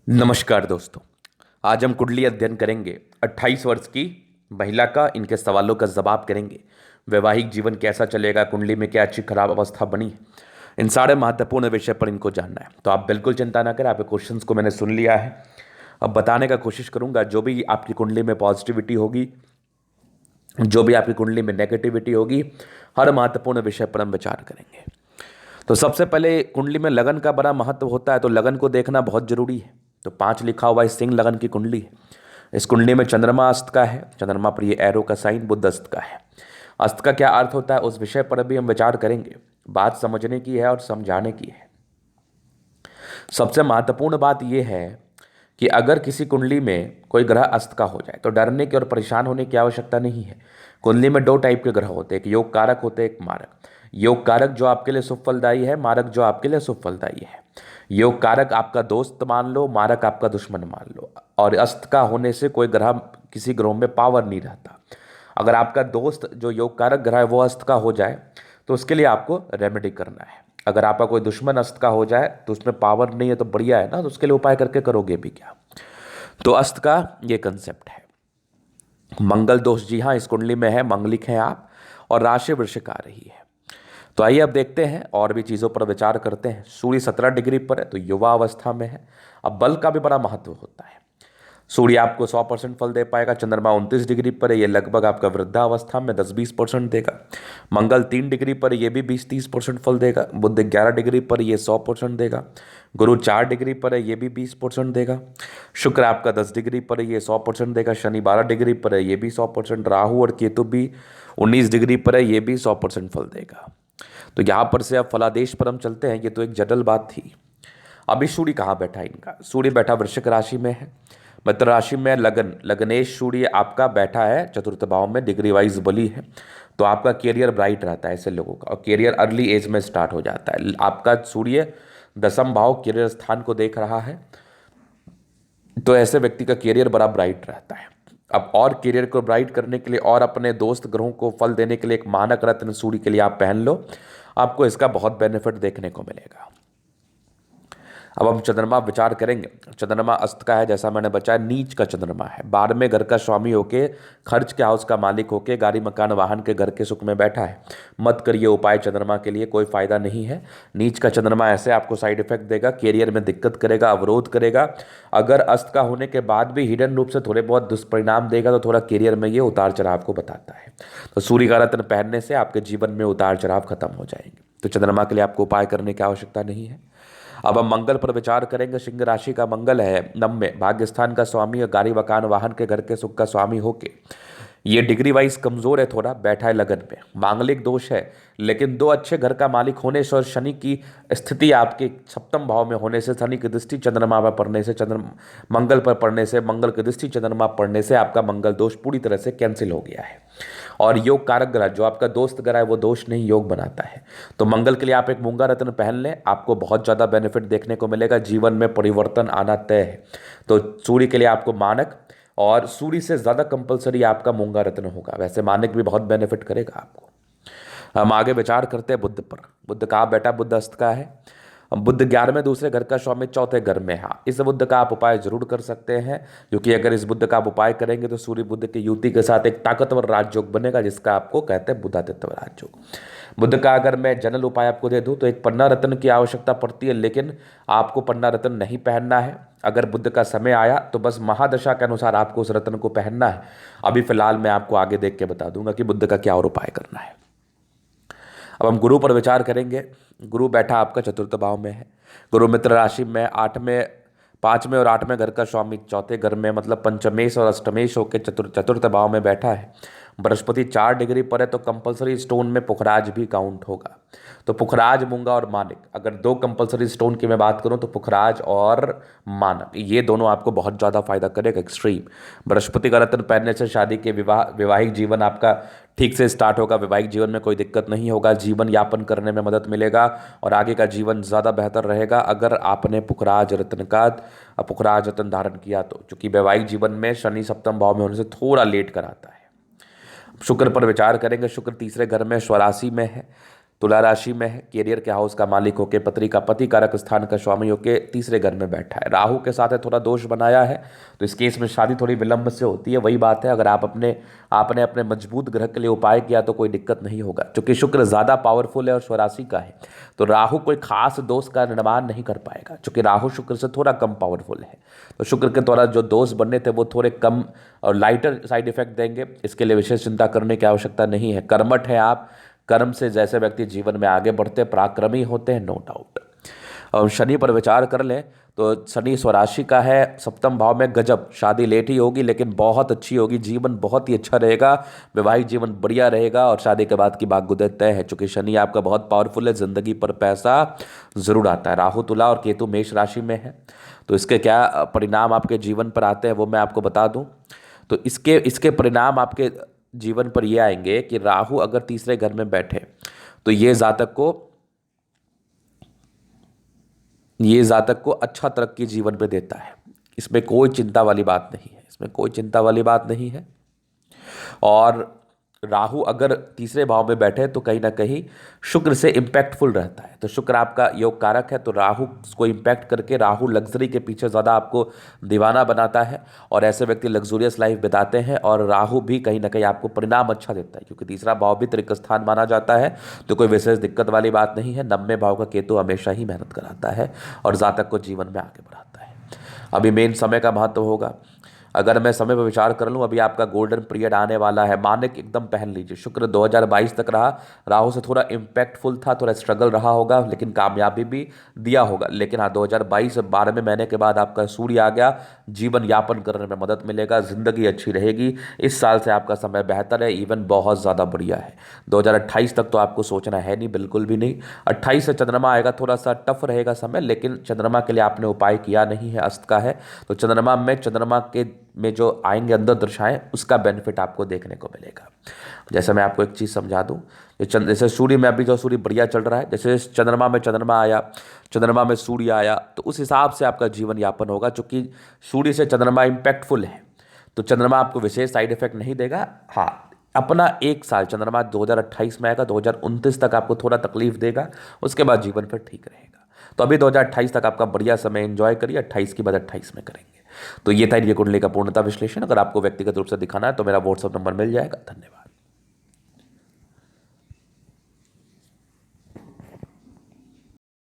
नमस्कार दोस्तों। आज हम कुंडली अध्ययन करेंगे 28 वर्ष की महिला का। इनके सवालों का जवाब करेंगे। वैवाहिक जीवन कैसा चलेगा, कुंडली में क्या अच्छी खराब अवस्था बनी है, इन सारे महत्वपूर्ण विषय पर इनको जानना है। तो आप बिल्कुल चिंता ना करें, आपके क्वेश्चंस को मैंने सुन लिया है। अब बताने का कोशिश करूंगा। जो भी आपकी कुंडली में पॉजिटिविटी होगी, जो भी आपकी कुंडली में नेगेटिविटी होगी, हर महत्वपूर्ण विषय पर हम विचार करेंगे। तो सबसे पहले कुंडली में लगन का बड़ा महत्व होता है, तो लगन को देखना बहुत जरूरी है। तो 5 लिखा हुआ इस सिंह लगन की कुंडली है। इस कुंडली में चंद्रमा अस्त का है। चंद्रमा पर ये एरो का साइन बुध अस्त का है। अस्त का क्या अर्थ होता है, उस विषय पर भी हम विचार करेंगे। बात समझने की है और समझाने की है। सबसे महत्वपूर्ण बात यह है कि अगर किसी कुंडली में कोई ग्रह अस्त का हो जाए तो डरने की और परेशान होने की आवश्यकता नहीं है। कुंडली में 2 टाइप के ग्रह होते हैं, एक योग कारक होते हैं, एक मारक। योग कारक जो आपके लिए शुभ फलदायी है, मारक जो आपके लिए शुभ फलदायी है। योग कारक आपका दोस्त मान लो, मारक आपका दुश्मन मान लो। और अस्त का होने से कोई ग्रह, किसी ग्रह में पावर नहीं रहता। अगर आपका दोस्त जो योग कारक ग्रह है वो अस्त का हो जाए तो उसके लिए आपको रेमेडी करना है। अगर आपका कोई दुश्मन अस्त का हो जाए तो उसमें पावर नहीं है तो बढ़िया है ना, तो उसके लिए उपाय करके करोगे भी क्या। तो अस्त का ये कंसेप्ट है। मंगल दोष, जी हाँ, इस कुंडली में है, मंगलिक हैं आप और राशि वृश्चिक आ रही है। तो आइए अब देखते हैं और भी चीज़ों पर विचार करते हैं। सूर्य 17 डिग्री पर है तो युवा अवस्था में है। अब बल का भी बड़ा महत्व होता है। सूर्य आपको 100% फल दे पाएगा। चंद्रमा 29 डिग्री पर है, ये लगभग आपका वृद्धावस्था में 10-20% देगा। मंगल 3 डिग्री पर, ये भी 20-30% फल देगा। बुध 11 डिग्री पर, ये 100% देगा। गुरु 4 डिग्री पर है, ये भी 20% देगा। शुक्र आपका 10 डिग्री पर है, ये 100% देगा। शनि 12 डिग्री पर है, ये भी 100%। राहु और केतु भी 19 डिग्री पर है, ये भी 100% फल देगा। तो यहाँ पर से अब फलादेश पर हम चलते हैं। ये तो एक जटिल बात थी। अभी सूर्य कहाँ बैठा है इनका? सूर्य बैठा वृश्चिक राशि में है। मित्र राशि में लगन, लगनेश सूर्य आपका बैठा है चतुर्थ भाव में, डिग्री वाइज बली है। तो आपका कैरियर ब्राइट रहता है ऐसे लोगों का, और कैरियर अर्ली एज में स्टार्ट हो जाता है। आपका सूर्य 10म भाव कैरियर स्थान को देख रहा है, तो ऐसे व्यक्ति का कैरियर बड़ा ब्राइट रहता है। अब और कैरियर को ब्राइट करने के लिए और अपने दोस्त ग्रहों को फल देने के लिए एक मानक रत्न सूर्य के लिए आप पहन लो, आपको इसका बहुत बेनिफिट देखने को मिलेगा। अब हम चंद्रमा विचार करेंगे। चंद्रमा अस्त का है, जैसा मैंने बताया, नीच का चंद्रमा है। 12वें घर का स्वामी होके, खर्च के हाउस का मालिक होके, गाड़ी मकान वाहन के घर के सुख में बैठा है। मत करिए उपाय, चंद्रमा के लिए कोई फायदा नहीं है। नीच का चंद्रमा ऐसे आपको साइड इफेक्ट देगा, कैरियर में दिक्कत करेगा, अवरोध करेगा। अगर अस्त का होने के बाद भी हिडन रूप से थोड़े बहुत दुष्परिणाम देगा तो थोड़ा कैरियर में ये उतार चढ़ाव को बताता है। तो सूर्य का रत्न पहनने से आपके जीवन में उतार चढ़ाव खत्म हो जाएंगे। तो चंद्रमा के लिए आपको उपाय करने की आवश्यकता नहीं है। अब हम मंगल पर विचार करेंगे। सिंह राशि का मंगल है, नवमे भाग्य स्थान का स्वामी और गाड़ी मकान वाहन के घर के सुख का स्वामी होके ये डिग्री वाइज कमजोर है, थोड़ा बैठा है लगन पे, मांगलिक दोष है। लेकिन 2 अच्छे घर का मालिक होने से और शनि की स्थिति आपके 7म भाव में होने से, शनि की दृष्टि चंद्रमा पर पड़ने से, मंगल पर पड़ने से, मंगल की दृष्टि चंद्रमा पड़ने से आपका मंगल दोष पूरी तरह से कैंसिल हो गया है। और योग कारक ग्रह जो आपका दोस्त ग्रह है वो दोष नहीं योग बनाता है। तो मंगल के लिए आप एक मूंगा रत्न पहन लें, आपको बहुत ज़्यादा बेनिफिट देखने को मिलेगा, जीवन में परिवर्तन आना तय है। तो सूर्य के लिए आपको मानक, और सूर्य से ज़्यादा कंपलसरी आपका मूंगा रत्न होगा। वैसे मानक भी बहुत बेनिफिट करेगा आपको। हम आगे विचार करते हैं बुध पर। बुध का बेटा, बुध अस्त का है। बुध 11वें दूसरे घर का स्वामी चौथे घर में है। इस बुध का आप उपाय जरूर कर सकते हैं, क्योंकि अगर इस बुध का आप उपाय करेंगे तो सूर्य बुध की युति के साथ एक ताकतवर राजयोग बनेगा, जिसका आपको कहते हैं बुधादित्य राजयोग। बुध का अगर मैं जनरल उपाय आपको दे दूं तो एक पन्ना रत्न की आवश्यकता पड़ती है, लेकिन आपको पन्ना रत्न नहीं पहनना है। अगर बुध का समय आया तो बस महादशा के अनुसार आपको उस रत्न को पहनना है। अभी फिलहाल मैं आपको आगे देख के बता दूंगा कि बुध का क्या और उपाय करना है। अब हम गुरु पर विचार करेंगे। गुरु बैठा आपका चतुर्थ भाव में है। गुरु मित्र राशि में 8वें, 5वें और 8वें घर का स्वामी चौथे घर में, मतलब पंचमेश और अष्टमेश होकर चतुर्थ भाव में बैठा है। बृहस्पति 4 डिग्री पर है, तो कंपलसरी स्टोन में पुखराज भी काउंट होगा। तो पुखराज, मूंगा और मानिक, अगर 2 कंपलसरी स्टोन की मैं बात करूं तो पुखराज और मानक, ये दोनों आपको बहुत ज़्यादा फायदा करेगा, एक्सट्रीम। बृहस्पति का रत्न पहनने से शादी के वैवाहिक जीवन आपका ठीक से स्टार्ट होगा। वैवाहिक जीवन में कोई दिक्कत नहीं होगा, जीवन यापन करने में मदद मिलेगा और आगे का जीवन ज़्यादा बेहतर रहेगा अगर आपने पुखराज रत्न धारण किया तो। चूंकि वैवाहिक जीवन में शनि 7म भाव में होने से थोड़ा लेट कराता है। शुक्र पर विचार करेंगे। शुक्र तीसरे घर में स्वराशि में है। तुला राशि में है, कैरियर के हाउस का मालिक होके, पत्री का पति कारक स्थान का स्वामी होके तीसरे घर में बैठा है। राहु के साथ है, थोड़ा दोष बनाया है, तो इस केस में शादी थोड़ी विलंब से होती है। वही बात है, अगर आपने अपने मजबूत ग्रह के लिए उपाय किया तो कोई दिक्कत नहीं होगा। क्योंकि शुक्र ज़्यादा पावरफुल है और स्वराशि का है, तो राहु कोई खास दोष का निर्माण नहीं कर पाएगा। क्योंकि राहु शुक्र से थोड़ा कम पावरफुल है, तो शुक्र के द्वारा जो दोष बनने थे वो थोड़े कम और लाइटर साइड इफेक्ट देंगे। इसके लिए विशेष चिंता करने की आवश्यकता नहीं है। कर्मठ है आप, कर्म से जैसे व्यक्ति जीवन में आगे बढ़ते पराक्रमी होते हैं, नो डाउट। और शनि पर विचार कर लें तो शनि स्वराशि का है, सप्तम भाव में गजब। शादी लेट ही होगी लेकिन बहुत अच्छी होगी, जीवन बहुत ही अच्छा रहेगा, वैवाहिक जीवन बढ़िया रहेगा और शादी के बाद की बागुदे तय है। चूंकि शनि आपका बहुत पावरफुल है, जिंदगी पर पैसा जरूर आता है। राहु तुला और केतु मेष राशि में है, तो इसके क्या परिणाम आपके जीवन पर आते हैं वो मैं आपको बता दूं। तो इसके परिणाम आपके जीवन पर ये आएंगे कि राहु अगर तीसरे घर में बैठे तो ये जातक को अच्छा तरक्की जीवन में देता है। इसमें कोई चिंता वाली बात नहीं है, इसमें कोई चिंता वाली बात नहीं है। और राहु अगर तीसरे भाव में बैठे तो कहीं ना कहीं शुक्र से इम्पैक्टफुल रहता है। तो शुक्र आपका योग कारक है, तो राहु को इम्पैक्ट करके राहु लग्जरी के पीछे ज़्यादा आपको दीवाना बनाता है और ऐसे व्यक्ति लग्जूरियस लाइफ बिताते हैं। और राहु भी कहीं ना कहीं आपको परिणाम अच्छा देता है, क्योंकि तीसरा भाव भी त्रिक स्थान माना जाता है, तो कोई विशेष दिक्कत वाली बात नहीं है। 90 भाव का केतु हमेशा ही मेहनत कराता है और जातक को जीवन में आगे बढ़ाता है। अभी मेन समय का महत्व होगा। अगर मैं समय पर विचार कर लूँ, अभी आपका गोल्डन पीरियड आने वाला है, मानिक एकदम पहन लीजिए। शुक्र 2022 तक रहा, राहु से थोड़ा इम्पैक्टफुल था, थोड़ा स्ट्रगल रहा होगा लेकिन कामयाबी भी दिया होगा। लेकिन हाँ, 2022 12वें महीने के बाद आपका सूर्य आ गया, जीवन यापन करने में मदद मिलेगा, जिंदगी अच्छी रहेगी। इस साल से आपका समय बेहतर है, इवन बहुत ज़्यादा बढ़िया है। 2028 तक तो आपको सोचना है नहीं, बिल्कुल भी नहीं। 28 से चंद्रमा आएगा, थोड़ा सा टफ रहेगा समय, लेकिन चंद्रमा के लिए आपने उपाय किया नहीं है, अस्त का है, तो चंद्रमा में जो आएंगे अंदर दर्शाएं, उसका बेनिफिट आपको देखने को मिलेगा। जैसे मैं आपको एक चीज़ समझा दूं, जैसे सूर्य में अभी जो सूर्य बढ़िया चल रहा है, जैसे चंद्रमा में चंद्रमा आया, चंद्रमा में सूर्य आया, तो उस हिसाब से आपका जीवन यापन होगा। चूंकि सूर्य से चंद्रमा इम्पैक्टफुल है, तो चंद्रमा आपको विशेष साइड इफेक्ट नहीं देगा। हाँ, अपना एक साल चंद्रमा 2028 में आएगा, 2029 तक आपको थोड़ा तकलीफ देगा, उसके बाद जीवन फिर ठीक रहेगा। तो अभी 2028 तक आपका बढ़िया समय एंजॉय करिए, 28 के बाद 28 में करेंगे। तो ये था ये कुंडली का पूर्णता विश्लेषण। अगर आपको व्यक्तिगत रूप से दिखाना है तो मेरा व्हाट्सएप नंबर मिल जाएगा। धन्यवाद।